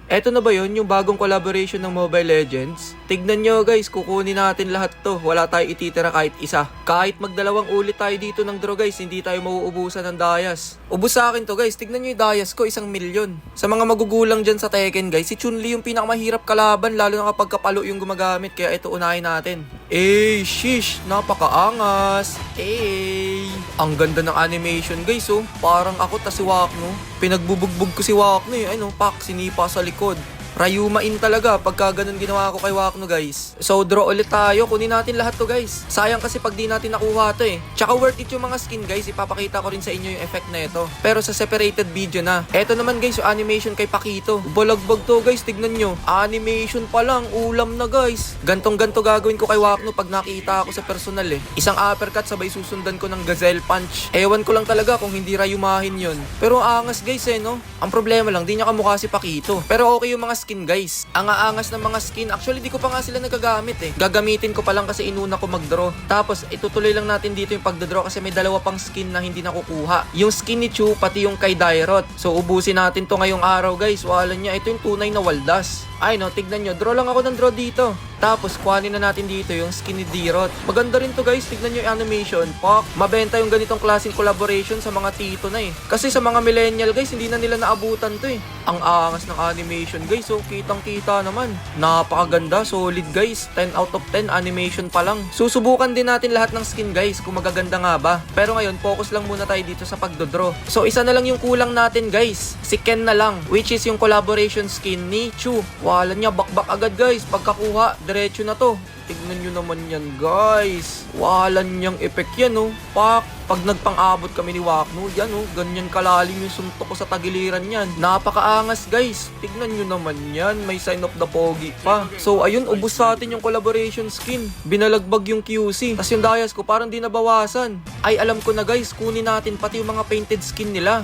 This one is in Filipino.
Eto na ba yun, yung bagong collaboration ng Mobile Legends? Tignan nyo guys, kukunin natin lahat to. Wala tayo ititira kahit isa. Kahit magdalawang ulit tayo dito ng draw guys, hindi tayo mauubusan ng Dayas. Ubus sa akin to guys, tignan nyo yung Dayas ko, 1,000,000. Sa mga magugulang dyan sa Tekken guys, si Chun-Li yung pinakamahirap kalaban, lalo na kapag kapalo yung gumagamit. Kaya ito unahin natin. Shish, napakaangas. Ang ganda ng animation guys oh. Parang ako si Wakno. Pinagbubugbog ko si Wakno eh. Ano, pak, sinipa sa likod. Rayuma in talaga pagka ganun ginawa ko kay Wakno guys. So draw ulit tayo, kunin natin lahat to guys. Sayang kasi pag di natin nakuha to eh. Tsaka worth it yung mga skin guys, ipapakita ko rin sa inyo yung effect na ito. Pero sa separated video na. Eto naman guys, yung animation kay Pakito. Balagbag to guys, tignan nyo. Animation pa lang, ulam na guys. Gantong-ganto gagawin ko kay Wakno pag nakita ako sa personal eh. Isang uppercut sabay susundan ko ng gazelle punch. Ewan ko lang talaga kung hindi rayumahin yun. Pero angas guys eh no. Ang problema lang, di niya kamukha si Pakito. Pero okay yung mga skin guys. Ang aangas ng mga skin. Actually di ko pa nga sila nagagamit eh. Gagamitin ko pa lang kasi inuna ko mag-draw. Tapos itutuloy lang natin dito yung pagdadraw kasi may dalawa pang skin na hindi nakukuha. Yung skin ni Chu pati yung kay Dairot. So ubusin natin to ngayong araw guys. Wala niya. Ito yung tunay na waldas. Ay no, tignan nyo. Draw lang ako ng draw dito. Tapos kuhanin na natin dito yung skin ni Dirot. Maganda rin to guys. Tignan nyo yung animation. Pak, mabenta yung ganitong klaseng collaboration sa mga tito na eh. Kasi sa mga millennial guys, hindi na nila naabutan to eh. Ang angas ng animation guys. So kitang kita naman. Napakaganda. Solid guys. 10 out of 10 animation pa lang. Susubukan din natin lahat ng skin guys kung magaganda nga ba. Pero ngayon, focus lang muna tayo dito sa pagdodraw. So isa na lang yung kulang natin guys. Si Ken na lang. Which is yung collaboration skin ni Chu. Wala niya, bakbak agad guys. Pagkakuha, diretso na to. Tignan nyo naman yan guys. Wala niyang effect yan oh. Pak, pag nagpang-abot kami ni Wakno, yan oh, ganyan kalalim yung suntok ko sa tagiliran yan. Napakaangas guys. Tignan nyo naman yan. May sign of the pogi pa. So ayun, ubus sa atin yung collaboration skin. Binalagbag yung QC. Tapos yung Dayas ko parang di nabawasan. Ay alam ko na guys, kunin natin pati yung mga painted skin nila.